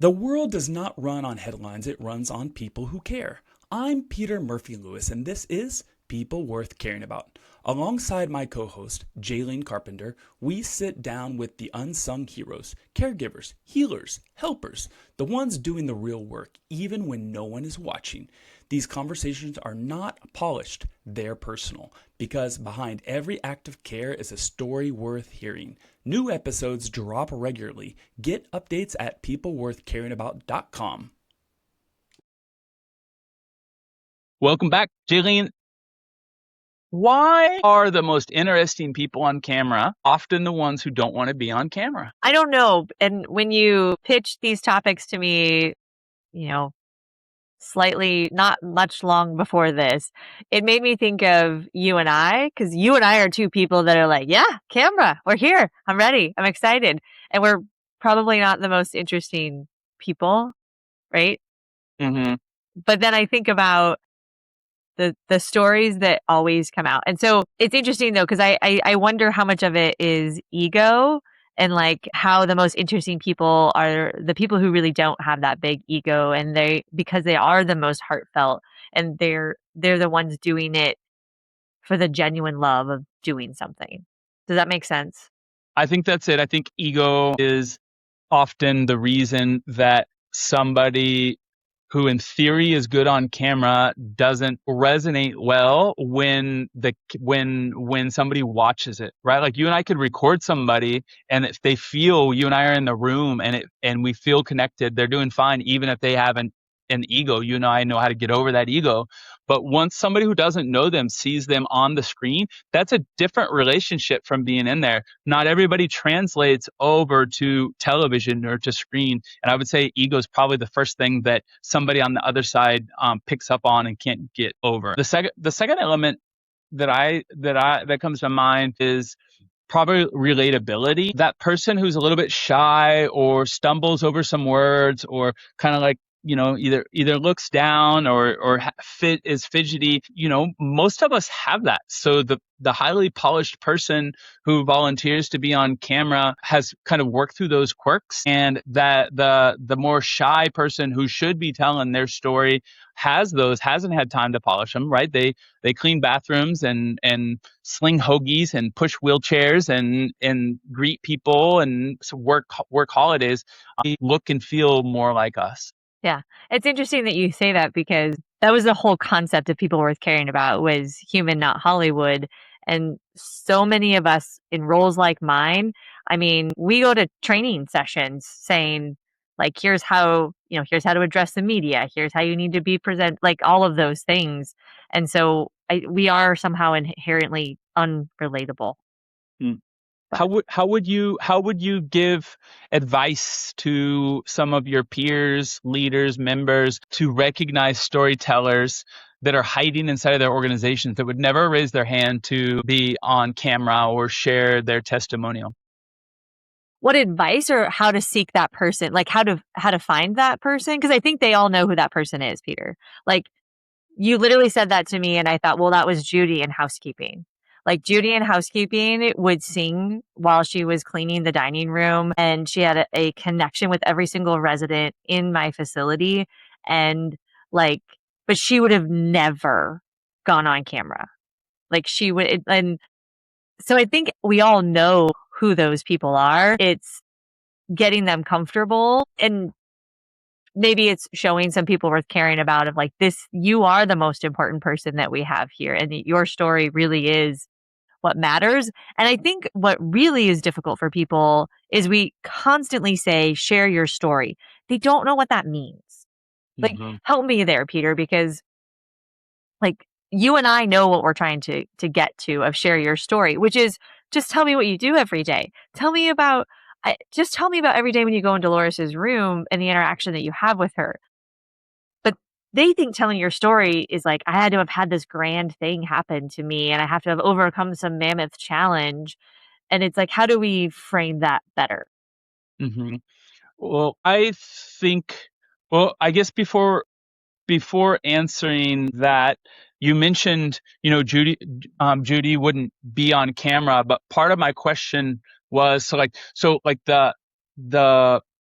The world does not run on headlines, it runs on people who care. I'm Peter Murphy Lewis, and this is People Worth Caring About. Alongside my co-host, Jalene Carpenter, we sit down with the unsung heroes, caregivers, healers, helpers, the ones doing the real work, even when no one is watching. These conversations are not polished, they're personal, because behind every act of care is a story worth hearing. New episodes drop regularly. Get updates at peopleworthcaringabout.com. Welcome back, Jalene. Why are the most interesting people on camera often the ones who don't want to be on camera? I don't know. And when you pitched these topics to me, slightly not much long before this, it made me think of you and I, because you and I are two people that are like, yeah, camera, we're here. I'm ready. I'm excited. And we're probably not the most interesting people, right? Mm-hmm. But then I think about the stories that always come out. And so it's interesting though, because I wonder how much of it is ego and like how the most interesting people are the people who really don't have that big ego, and because they are the most heartfelt, and they're the ones doing it for the genuine love of doing something. Does that make sense? I think that's it. I think ego is often the reason that somebody who in theory is good on camera doesn't resonate well when somebody watches it, right? Like you and I could record somebody, and if they feel you and I are in the room and we feel connected, they're doing fine, even if they have an ego. You and I know how to get over that ego. But once somebody who doesn't know them sees them on the screen, that's a different relationship from being in there. Not everybody translates over to television or to screen. And I would say ego is probably the first thing that somebody on the other side picks up on and can't get over. The second element that comes to mind is probably relatability. That person who's a little bit shy or stumbles over some words or kind of like, either looks down or is fidgety. Most of us have that. So the highly polished person who volunteers to be on camera has kind of worked through those quirks, and that the more shy person who should be telling their story hasn't had time to polish them, right? They clean bathrooms and sling hoagies and push wheelchairs and greet people and work holidays. Look and feel more like us. Yeah. It's interesting that you say that, because that was the whole concept of People Worth Caring About, was human, not Hollywood. And so many of us in roles like mine, I mean, we go to training sessions saying, like, here's how to address the media. Here's how you need to be present, like all of those things. And so we are somehow inherently unrelatable. Mm. How would you give advice to some of your peers, leaders, members to recognize storytellers that are hiding inside of their organizations that would never raise their hand to be on camera or share their testimonial? What advice, or how to seek that person? Like how to find that person? Because I think they all know who that person is, Peter. Like you literally said that to me, and I thought, well, that was Judy in housekeeping. Like Judy in housekeeping would sing while she was cleaning the dining room, and she had a connection with every single resident in my facility. And but she would have never gone on camera. Like she would. And so I think we all know who those people are. It's getting them comfortable, and maybe it's showing some people worth caring about of like, this, you are the most important person that we have here. And your story really is what matters. And I think what really is difficult for people is we constantly say, share your story. They don't know what that means. Like, help me there, Peter, because like you and I know what we're trying to get to of share your story, which is just tell me what you do every day. Just tell me about every day when you go in Dolores's room and the interaction that you have with her. But they think telling your story is like, I had to have had this grand thing happen to me, and I have to have overcome some mammoth challenge. And it's like, how do we frame that better? Mm-hmm. Well, I guess before answering that, you mentioned, Judy wouldn't be on camera, but part of my question was, the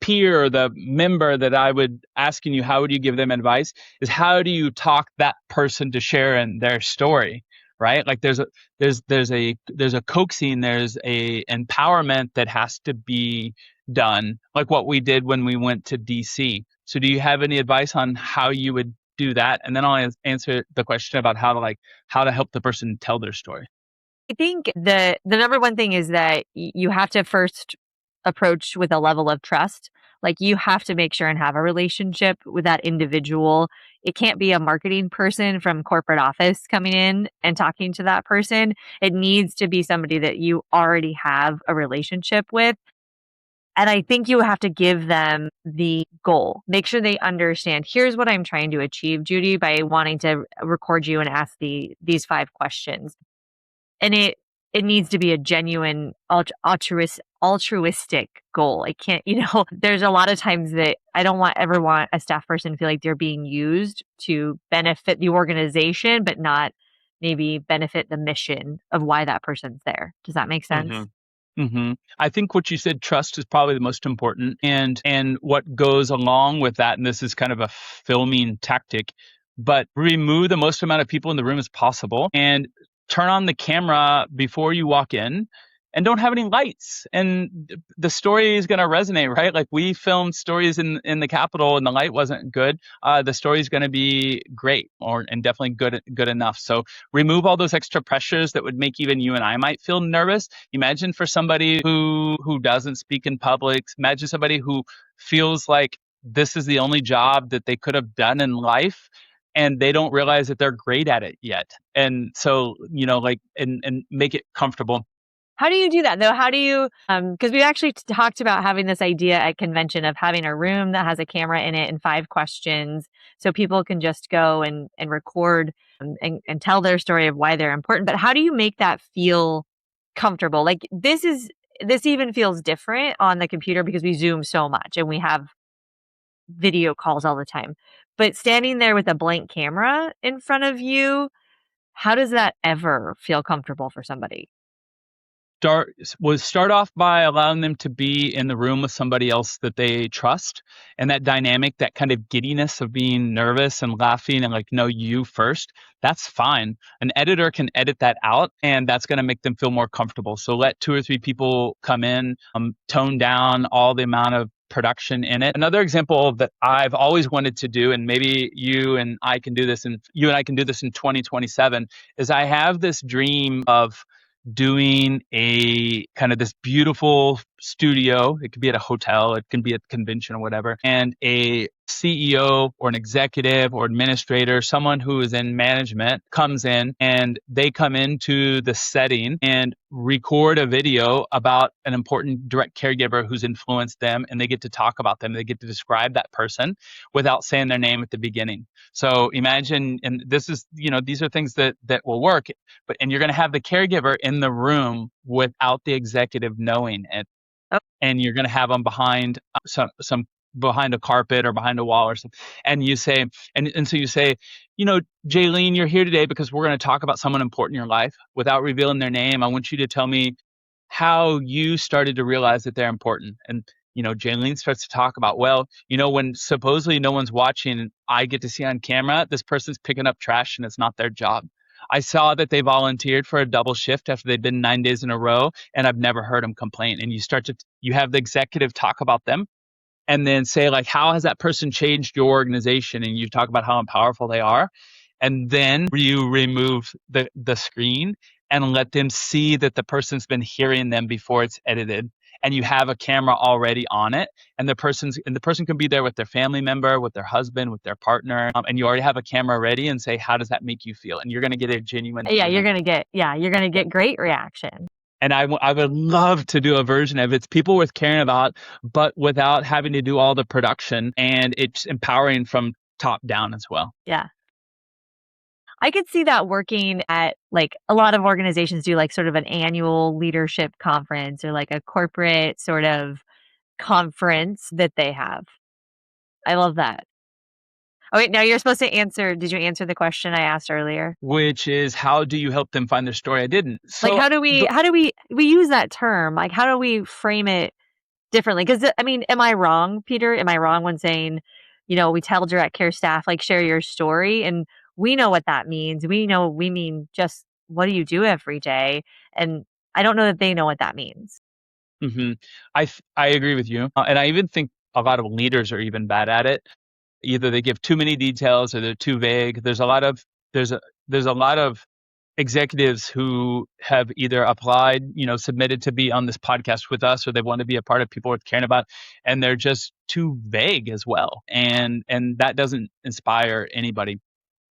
peer or the member that I would asking you, how would you give them advice, is how do you talk that person to share in their story, right? Like there's a coaxing, there's a empowerment that has to be done, like what we did when we went to DC. So do you have any advice on how you would do that? And then I'll answer the question about how to help the person tell their story. I think the number one thing is that you have to first approach with a level of trust. Like you have to make sure and have a relationship with that individual. It can't be a marketing person from corporate office coming in and talking to that person. It needs to be somebody that you already have a relationship with. And I think you have to give them the goal. Make sure they understand, here's what I'm trying to achieve, Judy, by wanting to record you and ask these 5 questions. And it needs to be a genuine altruistic goal. I can't, there's a lot of times that I don't ever want a staff person to feel like they're being used to benefit the organization, but not maybe benefit the mission of why that person's there. Does that make sense? I think what you said, trust, is probably the most important, and what goes along with that, and this is kind of a filming tactic, but remove the most amount of people in the room as possible and turn on the camera before you walk in, and don't have any lights, and the story is going to resonate, right? Like we filmed stories in the Capitol and the light wasn't good. The story is going to be great, and definitely good enough. So remove all those extra pressures that would make even you and I might feel nervous. Imagine for somebody who doesn't speak in public. Imagine somebody who feels like this is the only job that they could have done in life, and they don't realize that they're great at it yet. And so, and make it comfortable. How do you do that though? How do you, because we actually talked about having this idea at convention of having a room that has a camera in it and 5 questions. So people can just go and record and tell their story of why they're important. But how do you make that feel comfortable? Like this even feels different on the computer because we Zoom so much and we have video calls all the time. But standing there with a blank camera in front of you, how does that ever feel comfortable for somebody? Start off by allowing them to be in the room with somebody else that they trust, and that dynamic, that kind of giddiness of being nervous and laughing and like, no, you first, that's fine. An editor can edit that out, and that's going to make them feel more comfortable. So let 2 or 3 people come in, tone down all the amount of production in it. Another example that I've always wanted to do, and maybe you and I can do this in 2027, is I have this dream of doing a kind of this beautiful studio. It could be at a hotel, it can be at a convention or whatever, and a CEO or an executive or administrator, someone who is in management, comes in, and they come into the setting and record a video about an important direct caregiver who's influenced them, and they get to talk about them. They get to describe that person without saying their name at the beginning. So imagine, and this is, these are things that will work, and you're going to have the caregiver in the room without the executive knowing it. And you're going to have them behind some behind a carpet or behind a wall or something. And you say, and so you say, Jalene, you're here today because we're going to talk about someone important in your life. Without revealing their name, I want you to tell me how you started to realize that they're important. And, Jalene starts to talk about, when supposedly no one's watching, I get to see on camera, this person's picking up trash and it's not their job. I saw that they volunteered for a double shift after they'd been 9 days in a row, and I've never heard them complain. And you have the executive talk about them, and then say, like, how has that person changed your organization? And you talk about how powerful they are. And then you remove the screen and let them see that the person's been hearing them before it's edited. And you have a camera already on it, and the person can be there with their family member, with their husband, with their partner, and you already have a camera ready, and say, how does that make you feel? And you're going to get a genuine you're going to get great reaction. And I would love to do a version of it's people worth caring about, but without having to do all the production, and it's empowering from top down as well. Yeah. I could see that working at, like, a lot of organizations do, like, sort of an annual leadership conference or like a corporate sort of conference that they have. I love that. Oh, wait, now you're supposed to answer. Did you answer the question I asked earlier? Which is, how do you help them find their story? I didn't. So, like, how do we use that term? Like, how do we frame it differently. Because I mean, am I wrong, Peter? Am I wrong when saying, we tell direct care staff, like, share your story, and we know what that means. We mean just what do you do every day, and I don't know that they know what that means. Hmm. I agree with you, and I even think a lot of leaders are even bad at it. Either they give too many details or they're too vague. There's a lot of executives who have either applied, submitted to be on this podcast with us, or they want to be a part of People Worth Caring About, and they're just too vague as well, and that doesn't inspire anybody.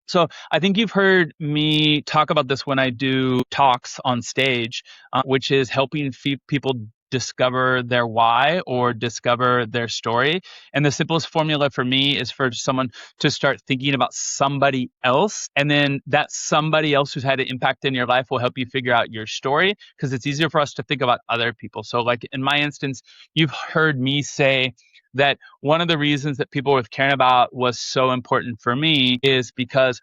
So I think you've heard me talk about this when I do talks on stage, which is helping people discover their why or discover their story. And the simplest formula for me is for someone to start thinking about somebody else. And then that somebody else who's had an impact in your life will help you figure out your story, because it's easier for us to think about other people. So like in my instance, you've heard me say that one of the reasons that People Worth Caring About was so important for me is because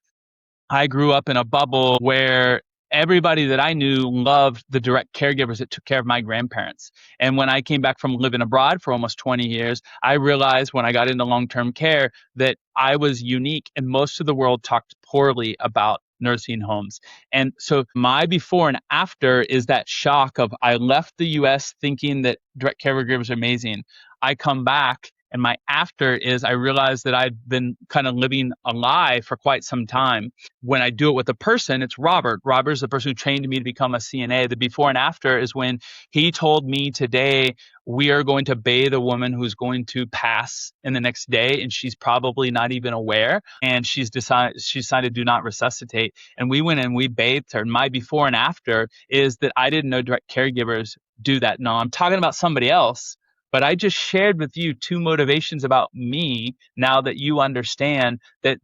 I grew up in a bubble where everybody that I knew loved the direct caregivers that took care of my grandparents. And when I came back from living abroad for almost 20 years, I realized when I got into long-term care that I was unique, and most of the world talked poorly about nursing homes. And so my before and after is that shock of I left the US thinking that direct caregivers are amazing. I come back, and my after is I realized that I'd been kind of living a lie for quite some time. When I do it with a person, it's Robert. Robert's the person who trained me to become a CNA. The before and after is when he told me today, we are going to bathe a woman who's going to pass in the next day, and she's probably not even aware. And she's decided do not resuscitate. And we went and we bathed her. And my before and after is that I didn't know direct caregivers do that. No, I'm talking about somebody else. But I just shared with you two motivations about me now that you understand that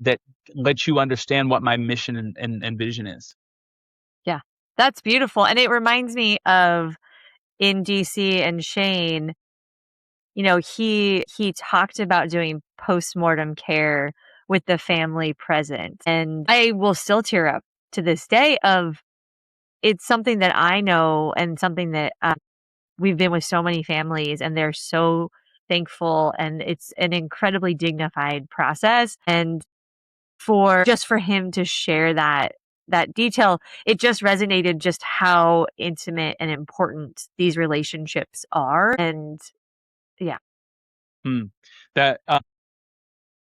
lets you understand what my mission and vision is. Yeah, that's beautiful. And it reminds me of in DC and Shane, he talked about doing postmortem care with the family present. And I will still tear up to this day of it's something that I know and something that we've been with so many families, and they're so thankful, and it's an incredibly dignified process. And for him to share that detail, it just resonated just how intimate and important these relationships are. And yeah. Hmm. That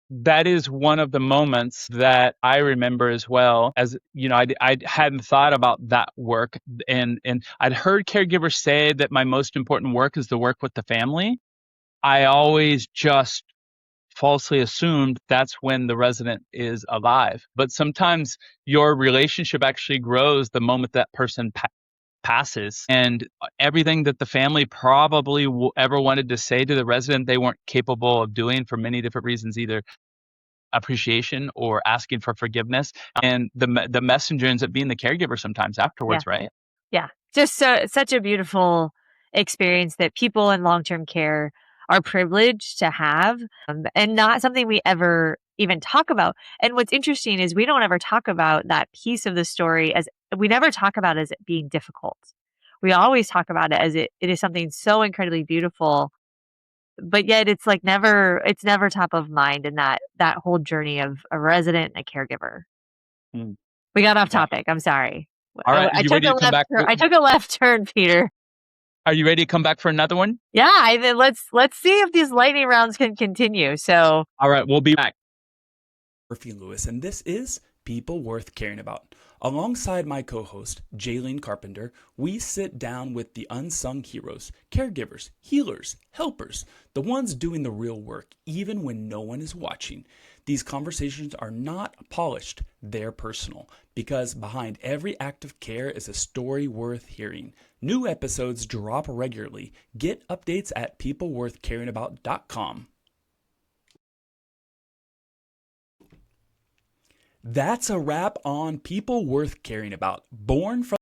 that is one of the moments that I remember as well. As I hadn't thought about that work, and I'd heard caregivers say that my most important work is the work with the family. I always just falsely assumed that's when the resident is alive. But sometimes your relationship actually grows the moment that person passes, and everything that the family probably ever wanted to say to the resident they weren't capable of doing for many different reasons, either appreciation or asking for forgiveness, and the messenger ends up being the caregiver sometimes Yeah. afterwards, right? Yeah. Just such a beautiful experience that people in long-term care are privileged to have, and not something we ever even talk about. And what's interesting is we don't ever talk about that piece of the story as we never talk about as it being difficult. We always talk about it as it is something so incredibly beautiful, but yet it's never top of mind in that whole journey of a resident and a caregiver. Mm, We got off yeah. topic. I'm sorry. All right, are I you took ready a to come left back turn. I took a left turn, Peter. Are you ready to come back for another one? Yeah, let's see if these lightning rounds can continue. So, All right, we'll be back. Murphy Lewis, and this is People Worth Caring About. Alongside my co-host, Jalene Carpenter, we sit down with the unsung heroes, caregivers, healers, helpers, the ones doing the real work, even when no one is watching. These conversations are not polished, they're personal, because behind every act of care is a story worth hearing. New episodes drop regularly. Get updates at peopleworthcaringabout.com. That's a wrap on People Worth Caring About. Born from